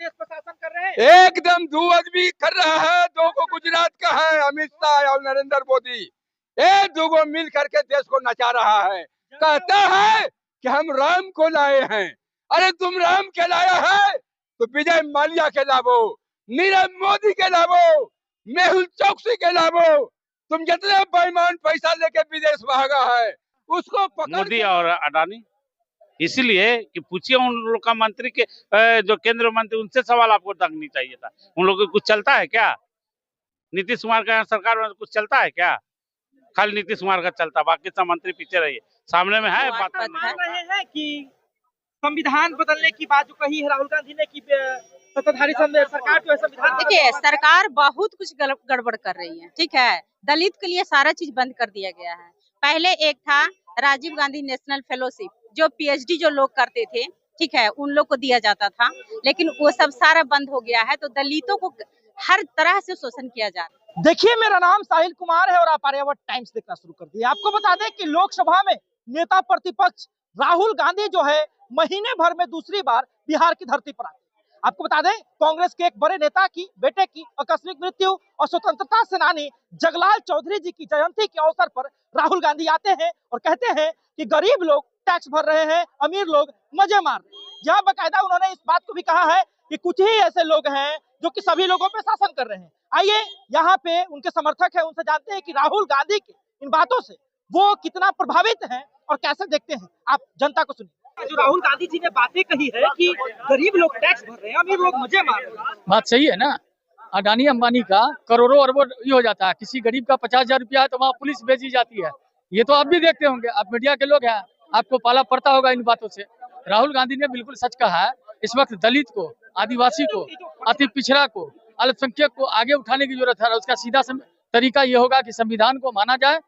देश पर शासन कर रहे हैं। एकदम दो आदमी कर रहा है, दो को गुजरात का है, अमित शाह और नरेंद्र मोदी। ये दो को मिल करके देश को नचा रहा है। कहता है कि हम राम को लाए हैं। अरे तुम राम के लाया है तो विजय माल्या के लावो, नीरव मोदी के लावो, मेहुल चौकसी के लावो। तुम जितने बेईमान पैसा लेके विदेश भागा है उसको पकड़ मोदी और अडानी, इसलिए कि पूछिए उन लोग का मंत्री के जो केंद्र मंत्री, उनसे सवाल आपको रखनी चाहिए था। उन लोगों को कुछ चलता है क्या? नीतीश कुमार का सरकार में कुछ चलता है क्या? खाली नीतीश कुमार का चलता, बाकी सब मंत्री पीछे रहिए, सामने में है बात मान रहे हैं कि संविधान बदलने की बात जो कही है राहुल गांधी ने कि सत्ताधारी सरकार जो है संविधान। देखिए, सरकार बहुत कुछ गड़बड़ कर रही है। ठीक है, दलित के लिए सारा चीज बंद कर दिया गया है। पहले एक था राजीव गांधी नेशनल फेलोशिप, जो पीएचडी जो लोग करते थे, ठीक है, उन लोग को दिया जाता था, लेकिन वो सब सारा बंद हो गया है। तो दलितों को हर तरह से शोषण किया जा रहा है। देखिए, मेरा नाम साहिल कुमार है और आप आर्यावर्त टाइम्स देखना शुरू कर दिए। आपको बता दें कि लोकसभा में नेता प्रतिपक्ष राहुल गांधी जो है महीने भर में दूसरी बार बिहार की धरती पर आते हैं। आपको बता दें, कांग्रेस के एक बड़े नेता की बेटे की आकस्मिक मृत्यु और स्वतंत्रता सेनानी जगलाल चौधरी जी की जयंती के अवसर पर राहुल गांधी आते हैं और कहते हैं कि गरीब लोग टैक्स भर रहे हैं, अमीर लोग मजे मार रहे हैं। यहाँ बाकायदा उन्होंने इस बात को भी कहा है कि कुछ ही ऐसे लोग हैं जो कि सभी लोगों पे शासन कर रहे हैं। आइए यहाँ पे उनके समर्थक हैं, उनसे जानते हैं कि राहुल गांधी की इन बातों से वो कितना प्रभावित हैं और कैसे देखते हैं। आप जनता को सुनिए। जो राहुल गांधी जी ने बातें कही है कि गरीब लोग टैक्स भर रहे हैं, अमीर लोग मजे मार रहे हैं, बात सही है ना। अडानी अंबानी का करोड़ों अरबों ये हो जाता है, किसी गरीब का 50,000 रुपया है तो वहाँ पुलिस भेजी जाती है। ये तो आप भी देखते होंगे, आप मीडिया के लोग हैं, आपको पाला पड़ता होगा इन बातों से। राहुल गांधी ने बिल्कुल सच कहा है। इस वक्त दलित को, आदिवासी को, अति पिछड़ा को, अल्पसंख्यक को आगे उठाने की जरूरत है। उसका सीधा तरीका ये होगा कि संविधान को माना जाए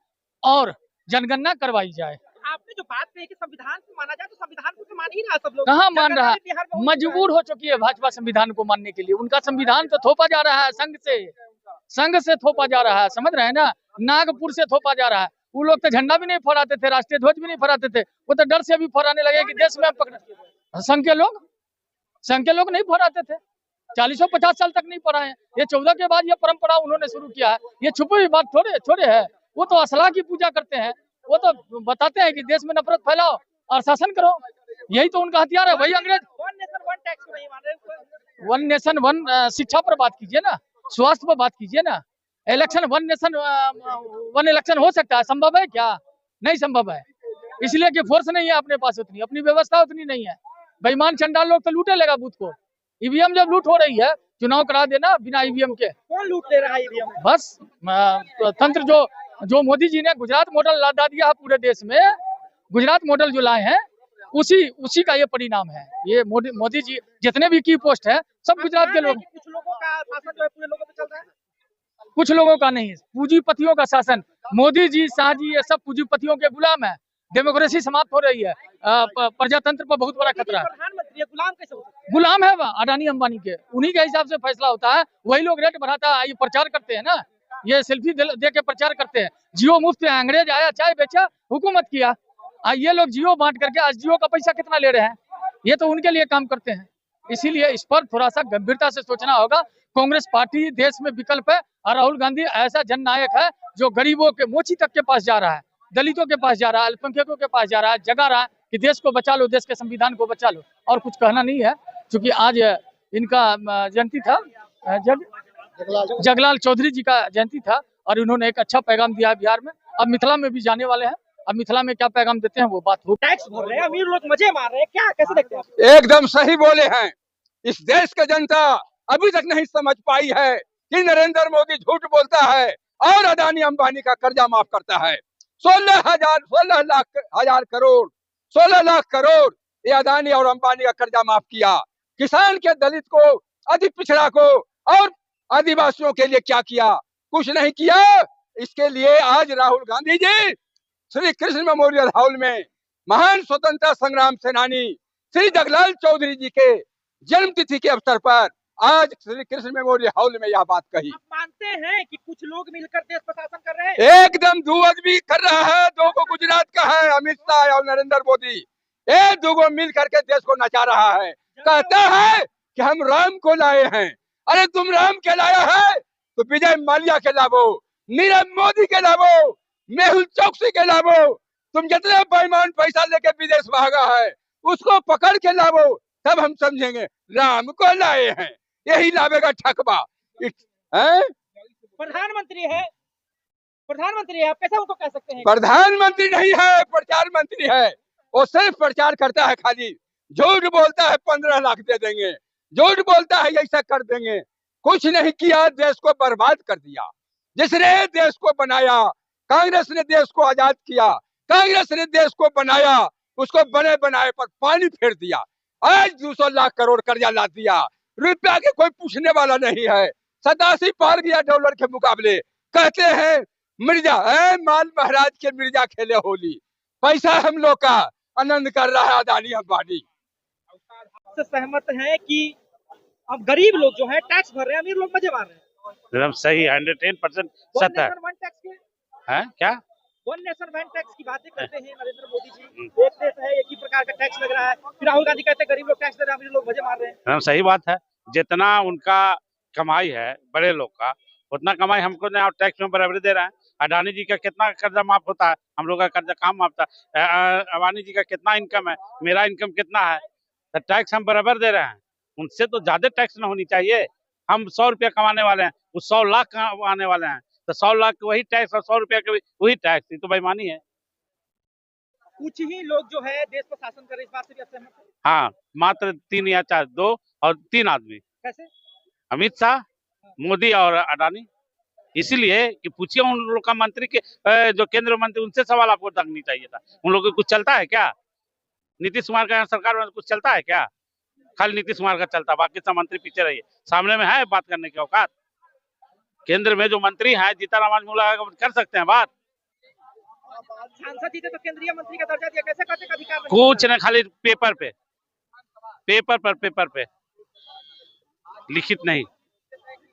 और जनगणना करवाई जाए। आपने जो बात कही कि संविधान को माना जाए, तो संविधान को तो मान ही रहा सब लोग। कहाँ मान रहा है? मजबूर हो चुकी है भाजपा संविधान को मानने के लिए। उनका संविधान तो थोपा जा रहा है संघ से थोपा जा रहा है, समझ रहे हैं ना। नागपुर से थोपा जा रहा है। वो लोग तो झंडा भी नहीं फहराते थे, राष्ट्रीय ध्वज भी नहीं फहराते थे। वो तो डर से भी फहराने लगे कि देश में पकड़। संघ के लोग नहीं फहराते थे, 40-50 साल तक नहीं फहराए। ये 14 के बाद ये परंपरा उन्होंने शुरू किया है। ये छुपी हुई बात थोड़े है। वो तो असला की पूजा करते हैं। वो तो बताते हैं कि देश में नफरत फैलाओ और शासन करो, यही तो उनका हथियार है। वही अंग्रेज। वन नेशन वन शिक्षा पर बात कीजिए ना, स्वास्थ्य पर बात कीजिए ना। Election one nation one election हो सकता है? संभव है क्या? नहीं संभव है, इसलिए कि फोर्स नहीं है अपने पास उतनी, अपनी व्यवस्था उतनी नहीं है। बेईमान चंडाल लोग तो लूटे लेगा बूथ को। ईवीएम जब लूट हो रही है, चुनाव करा देना बिना ईवीएम के। कौन लूट ले रहा है ईवीएम? बस तंत्र जो मोदी जी ने गुजरात मॉडल लादा दिया है पूरे देश में, गुजरात मॉडल जो लाए हैं उसी का ये परिणाम है। ये मोदी जी जितने भी की पोस्ट है सब गुजरात के लोग। कुछ लोगों का शासन जो है पूरे लोगों पे चल रहा है, कुछ लोगों का नहीं, पूंजीपतियों का शासन। मोदी जी, शाह जी, ये सब पूंजीपतियों के गुलाम है। डेमोक्रेसी समाप्त हो रही है, प्रजातंत्र पर बहुत बड़ा खतरा है। प्रधानमंत्री गुलाम कैसे हो सकते हैं? गुलाम है वह अडानी अंबानी के, उन्हीं के हिसाब से फैसला होता है। वही लोग रेट बढ़ाता है, ये प्रचार करते हैं ना, ये सेल्फी दे के प्रचार करते हैं। जियो मुफ्त है, अंग्रेज आया चाय बेचा हुकूमत किया। ये लोग जियो बांट करके आज जियो का पैसा कितना ले रहे हैं? ये तो उनके लिए काम करते हैं। इसीलिए इस पर थोड़ा सा गंभीरता से सोचना होगा। कांग्रेस पार्टी देश में विकल्प है और राहुल गांधी ऐसा जननायक है जो गरीबों के मोची तक के पास जा रहा है, दलितों के पास जा रहा है, अल्पसंख्यकों के पास जा रहा है, जगा रहा है कि देश को बचा लो, देश के संविधान को बचा लो। और कुछ कहना नहीं है, क्योंकि आज इनका जयंती था, जगलाल चौधरी जी का जयंती था और उन्होंने एक अच्छा पैगाम दिया है बिहार में। अब मिथिला में भी जाने वाले हैं, अब मिथिला में क्या पैगाम देते हैं वो बात हो। टैक्स भर रहे हैं, अमीर लोग मजे मार रहे हैं, क्या कैसे देखते हैं? एकदम सही बोले हैं। इस देश की जनता अभी तक नहीं समझ पाई है कि नरेंद्र मोदी झूठ बोलता है और अडानी अंबानी का कर्जा माफ करता है। 16 लाख करोड़ ये अडानी और अंबानी का कर्जा माफ किया। किसान के, दलित को, अति पिछड़ा को और आदिवासियों के लिए क्या किया? कुछ नहीं किया। इसके लिए आज राहुल गांधी जी श्री कृष्ण मेमोरियल हॉल में महान स्वतंत्रता संग्राम सेनानी श्री जगलाल चौधरी जी के जन्म तिथि के अवसर पर आज श्री कृष्ण मेमोरियल हॉल में यह बात कही। आप मानते हैं कि कुछ लोग मिलकर देश पर शासन कर रहे हैं? एकदम दो आदमी कर रहा है, दो को गुजरात का है, अमित शाह और नरेंद्र मोदी। ये दो मिल करके देश को नचा रहा है। कहता है कि हम राम को लाए हैं। अरे तुम राम के लाया है तो विजय माल्या के लावो, नीरव मोदी के लावो, मेहुल चौकसी के लावो। तुम जितने बेईमान पैसा लेके विदेश भागा है उसको पकड़ के लावो, तब हम समझेंगे राम को लाए हैं। यही लावेगा ठकबा। प्रधानमंत्री है, आप कैसे उनको कह सकते हैं? प्रधानमंत्री नहीं है, प्रचार मंत्री है। वो सिर्फ प्रचार करता है, खाली झूठ बोलता है 15 लाख दे देंगे, झूठ बोलता है ऐसा कर देंगे। कुछ नहीं किया, देश को बर्बाद कर दिया। जिसने देश को बनाया, कांग्रेस ने देश को आजाद किया, कांग्रेस ने देश को बनाया, उसको बने बनाए पर पानी फेर दिया। आज 200 लाख करोड़ कर्जा ला दिया, रुपया के कोई पूछने वाला नहीं है। 87 पार गया डॉलर के मुकाबले। कहते हैं मिर्जा माल महाराज के मिर्जा खेले होली। पैसा हम लोग का, आनंद कर रहा है अदानी अंबानी। से सहमत हैं कि अब गरीब लोग जो है टैक्स भर रहे हैं, अमीर लोग मजे मार रहे हैं? एकदम सही, 110% सत्य है। वन टैक्स के क्या वन नेशन वन टैक्स की बातें करते हैं नरेंद्र मोदी जी। एक देश है, एक ही प्रकार का टैक्स लग रहा है। फिर राहुल गांधी कहते हैं गरीब लोग टैक्स दे रहे हैं, अमीर लोग मजे मार रहे हैं। एकदम सही बात है। जितना उनका कमाई है बड़े लोग का, उतना कमाई हमको टैक्स में बराबरी दे रहा है। अडानी जी का कितना कर्जा माफ होता है, हम लोग का कर्जा कहाँ माफ था। अबानी जी का कितना इनकम है, मेरा इनकम कितना है, तो टैक्स हम बराबर दे रहे हैं। उनसे तो ज्यादा टैक्स न होनी चाहिए। हम 100 रुपया कमाने वाले हैं, वो 100 लाख कमाने वाले हैं, तो 100 लाख के वही टैक्स और 100 रुपया के वही टैक्स, ये तो बेईमानी है। कुछ ही लोग जो है देश को शासन कर रहे हैं, इस बात से भी आप सहमत हैं? हाँ, मात्र 3 या 4, 2 और 3 आदमी। कैसे? अमित शाह, मोदी और अडानी। इसीलिए कि पूछिए उन लोग का मंत्री के जो केंद्र मंत्री, उनसे सवाल आपको रखनी चाहिए था। उन लोगों को कुछ चलता है क्या? नीतीश कुमार का सरकार में कुछ चलता है क्या? खाली नीतीश कुमार का चलता, बाकी सब मंत्री पीछे रहिए। सामने में है बात करने की औकात। केंद्र में जो मंत्री हैं, जीतन राम कर सकते हैं बात। सांसद जी तो केंद्रीय मंत्री का दर्जा दिया, कैसे करते अधिकार? कुछ नहीं, खाली पेपर पे लिखित नहीं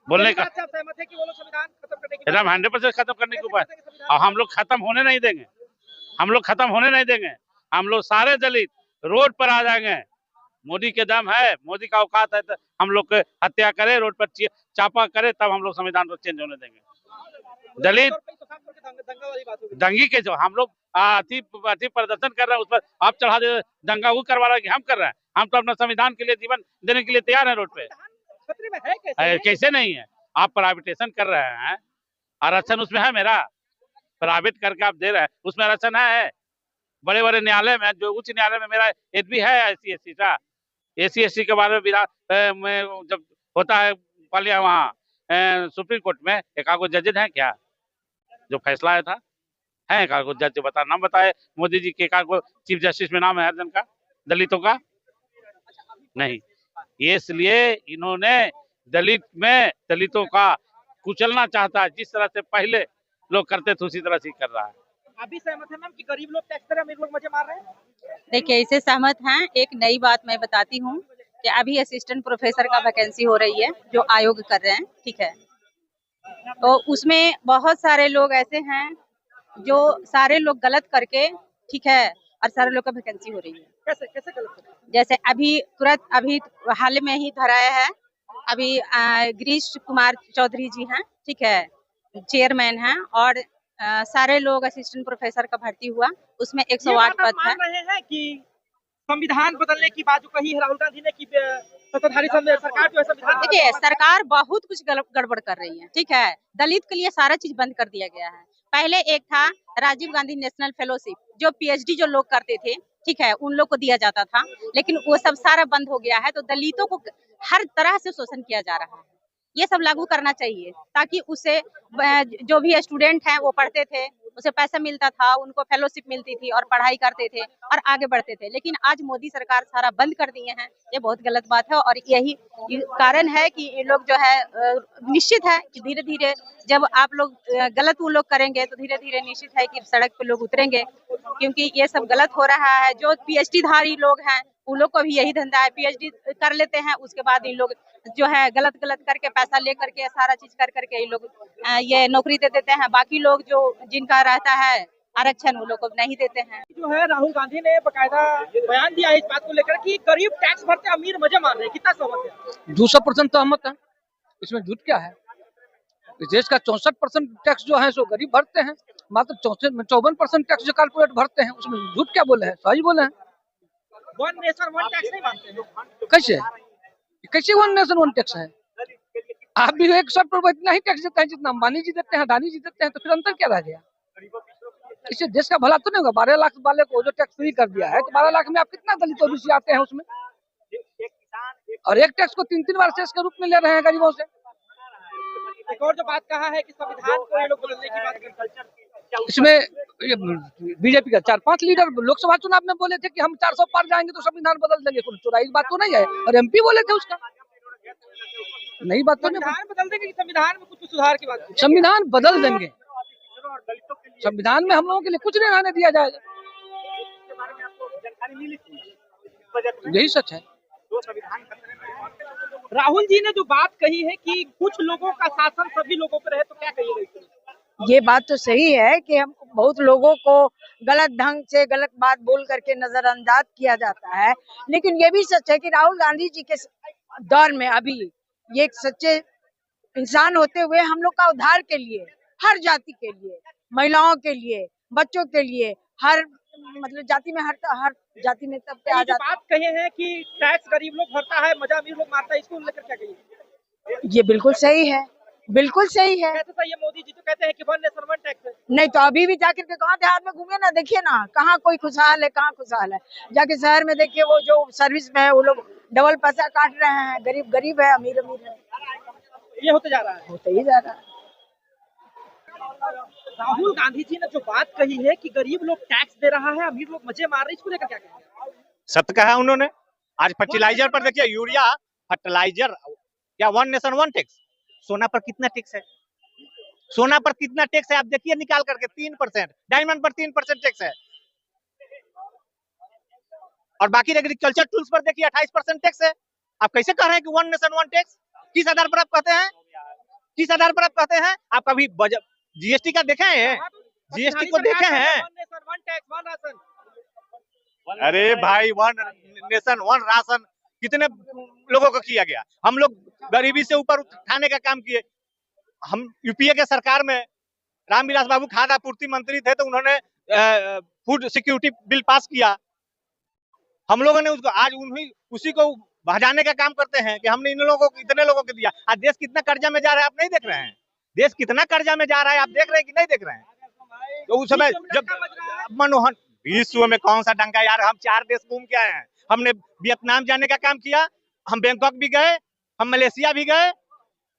बोलने का। सहमत है कि वो लोग संविधान खत्म करने की एकदम 100% खत्म करने के ऊपर, और हम लोग खत्म होने नहीं देंगे। हम लोग सारे दलित रोड पर आ जाएंगे। मोदी के दम है, मोदी का औकात है तो हम लोग के हत्या करे, रोड पर चापा करे, तब हम लोग संविधान को चेंज होने देंगे। दलित दंगी के जो हम लोग अति प्रदर्शन कर रहे हैं, उस पर आप चढ़ा दे दंगा, वो करवा रहे हैं कि हम कर रहे हैं। हम तो अपना संविधान के लिए जीवन देने के लिए तैयार है रोड पे। खतरे में है कैसे नहीं है? आप प्राइवेटेशन कर रहे हैं, आरक्षण उसमें है मेरा, प्राइवेट करके आप दे रहे हैं, उसमें आरक्षण है। बड़े बड़े न्यायालय में, जो उच्च न्यायालय में मेरा भी है SC/ST का। SC/ST के बारे में जब होता है पहले वहाँ सुप्रीम कोर्ट में एकागो जजेज हैं क्या जो फैसला आया था? है एकागो जज? बता, नाम बताए मोदी जी के एकागो चीफ जस्टिस में नाम है हर जन का, दलितों का नहीं। इसलिए इन्होंने दलितों का कुचलना चाहता है। जिस तरह से पहले लोग करते थे उसी तरह से कर रहा है। अभी सहमत है मैम कि गरीब लोग टैक्स दे रहे हैं, अमीर लोग मजे मार रहे हैं? देखिए, इसे सहमत हैं। एक नई बात मैं बताती हूँ कि अभी असिस्टेंट प्रोफेसर का वैकेंसी हो रही है जो आयोग कर रहे हैं, ठीक है। तो उसमें बहुत सारे लोग ऐसे हैं जो सारे लोग गलत करके, ठीक है, और सारे लोग का वैकेंसी हो रही है। कैसे गलत? जैसे अभी हाल में ही धराया है, अभी गिरीश कुमार चौधरी जी हैं, ठीक है, चेयरमैन हैं, और सारे लोग असिस्टेंट प्रोफेसर का भर्ती हुआ, उसमें 108 पद है। रहे हैं कि संविधान बदलने की बात जो कही है राहुल गांधी ने कि सत्ताधारी सरकार जो है संविधान, देखिए सरकार बहुत कुछ गड़बड़ कर रही है, ठीक है। दलित के लिए सारा चीज बंद कर दिया गया है। पहले एक था राजीव गांधी नेशनल फेलोशिप, जो PhD जो लोग करते थे, ठीक है, उन लोग को दिया जाता था, लेकिन वो सब सारा बंद हो गया है। तो दलितों को हर तरह से शोषण किया जा रहा है। ये सब लागू करना चाहिए ताकि उसे जो भी स्टूडेंट हैं वो पढ़ते थे, उसे पैसा मिलता था, उनको फेलोशिप मिलती थी और पढ़ाई करते थे और आगे बढ़ते थे। लेकिन आज मोदी सरकार सारा बंद कर दिए हैं, ये बहुत गलत बात है। और यही कारण है कि ये लोग जो है निश्चित है कि धीरे धीरे जब आप लोग गलत वो लोग करेंगे तो धीरे धीरे निश्चित है कि सड़क पे लोग उतरेंगे, क्योंकि ये सब गलत हो रहा है। जो PhD धारी लोग हैं उन लोग को भी यही धंधा है, PhD कर लेते हैं, उसके बाद इन लोग जो है गलत करके पैसा ले करके सारा चीज कर करके ये लोग ये नौकरी दे देते हैं। बाकी लोग जो जिनका रहता है आरक्षण वो लोग को नहीं देते हैं। जो है राहुल गांधी ने बकायदा बयान दिया है इस बात को लेकर कि गरीब टैक्स भरते अमीर मजे मार रहे हैं, कितना सहमत है? 200% तो सहमत है, इसमें झूठ क्या है। इस देश का 64% टैक्स जो है सो गरीब भरते हैं, मात्र 54% टैक्स जो कारपोरेट भरते हैं, उसमें झूठ क्या बोले हैं, सही बोले हैं। वन नेशन वन टैक्स नहीं मानते हैं? कैसे कैसे वन नेशन वन टैक्स है? आप भी एक शर्ट पर इतना ही टैक्स देते हैं जितना अंबानी जी देते हैं, अडानी जी देते हैं, तो फिर अंतर क्या रह गया? इससे देश का भला तो नहीं होगा। 12 लाख वाले को जो टैक्स फ्री कर दिया है, तो 12 लाख में आप कितना दलित ओबीसी आते हैं उसमें, और एक टैक्स को 3-3 बार सेस के रूप में ले रहे हैं गरीबों से। एक और जो बात कहा है कि संविधान को ये लोग बदलने की बात करते हैं, इसमें बीजेपी का 4-5 लीडर लोकसभा चुनाव में बोले थे कि हम 400 पार जाएंगे तो संविधान बदल देंगे। कोई चुराई बात तो नहीं है, और एमपी बोले थे उसका, नई बात तो नहीं। संविधान बदल देंगे कि संविधान में कुछ सुधार की बात? संविधान बदल देंगे, संविधान में हम लोगों के लिए कुछ नहीं रहने दिया जाएगा, यही सच है। राहुल जी ने जो बात कही है कि कुछ लोगों का शासन सभी लोगों पर है, तो क्या कहिएगा इस पर? ये बात तो सही है कि हम बहुत लोगों को गलत ढंग से गलत बात बोल करके नजरअंदाज किया जाता है, लेकिन ये भी सच है कि राहुल गांधी जी के दौर में अभी ये एक सच्चे इंसान होते हुए हम लोग का उद्धार के लिए, हर जाति के लिए, महिलाओं के लिए, बच्चों के लिए, हर मतलब जाति में हर जाति में तब पे आ ये जो जाता बात कहे हैं कि टैक्स गरीब लोग भरता है, मजा अमीर लोग मारता है, इसको लेकर क्या कहिए? है। ये बिल्कुल सही है, बिल्कुल सही है। कैसे सही है? मोदी जी तो कहते हैं कि वन नेशन वन टैक्स है। नहीं तो अभी भी जाकर के कहाँ देहात में घूमे ना, देखिए ना कहाँ कोई खुशहाल है, कहाँ खुशहाल है। जाके शहर में देखिए वो जो सर्विस में है वो लोग डबल पैसा काट रहे हैं, गरीब गरीब है, अमीर अमीर है, ये होते जा रहा है। होते ही जा रहा है। राहुल गांधी जी ने जो बात कही है कि गरीब लोग टैक्स दे रहा है, अमीर लोग मजे मार रहे हैं, इसको लेकर क्या कहेंगे? सत्य कहा उन्होंने। आज फर्टिलाइजर पर देखिए, यूरिया फर्टिलाइजर क्या वन नेशन वन टैक्स। सोना पर कितना टैक्स है? सोना पर कितना टैक्स है आप देखिए निकाल करके, 3%। डायमंड पर 3% टैक्स है, और बाकी एग्रीकल्चर टूल्स पर देखिए 28% टैक्स है। आप कैसे कह रहे हैं कि वन नेशन वन टैक्स? किस आधार पर आप कहते हैं? किस आधार पर आप कहते हैं? आप कभी जीएसटी का देखे हैं? जीएसटी को देखे हैं? One nation one tax one ration. अरे भाई, वन नेशन वन राशन कितने लोगों को किया गया? हम लोग गरीबी से ऊपर उठाने का काम किए। हम यूपीए के सरकार में रामविलास बाबू खाद्य आपूर्ति मंत्री थे, तो उन्होंने फूड सिक्योरिटी बिल पास किया। हम लोगों ने उसको आज उसी को भजाने का काम करते हैं कि हमने इन लोगों को, इतने लोगों को दिया। आज देश कितना कर्जा में जा रहा है आप नहीं देख रहे हैं? देश कितना कर्जा में जा रहा है आप देख रहे हैं कि नहीं देख रहे हैं? तो उस समय जब मनमोहन, विश्व में कौन सा डंका यार, हम 4 देश घूम के आए हैं। हमने वियतनाम जाने का काम किया, हम बैंकॉक भी गए, हम मलेशिया भी गए,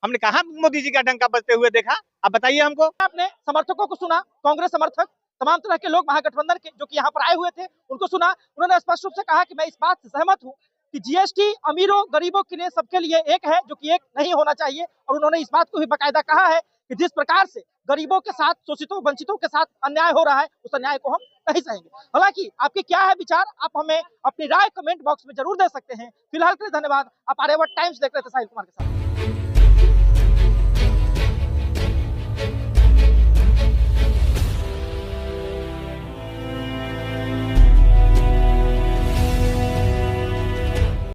हमने कहा मोदी जी का डंका बजते हुए देखा? अब बताइए हमको। आपने समर्थकों को सुना, कांग्रेस समर्थक, तमाम तरह के लोग महागठबंधन के जो कि यहाँ पर आए हुए थे उनको सुना। उन्होंने स्पष्ट रूप से कहा कि मैं इस बात से सहमत हूँ कि जीएसटी अमीरों गरीबों के लिए, सबके लिए एक है, जो कि एक नहीं होना चाहिए। और उन्होंने इस बात को भी बाकायदा कहा है कि जिस प्रकार से गरीबों के साथ, शोषितों वंचितों के साथ अन्याय हो रहा है, उस अन्याय को हम नहीं सहेंगे। हालांकि आपके क्या है विचार, आप हमें अपनी राय कमेंट बॉक्स में जरूर दे सकते हैं। फिलहाल के लिए धन्यवाद। आप आर्यावर्त टाइम्स देख रहे थे साहिल कुमार के साथ।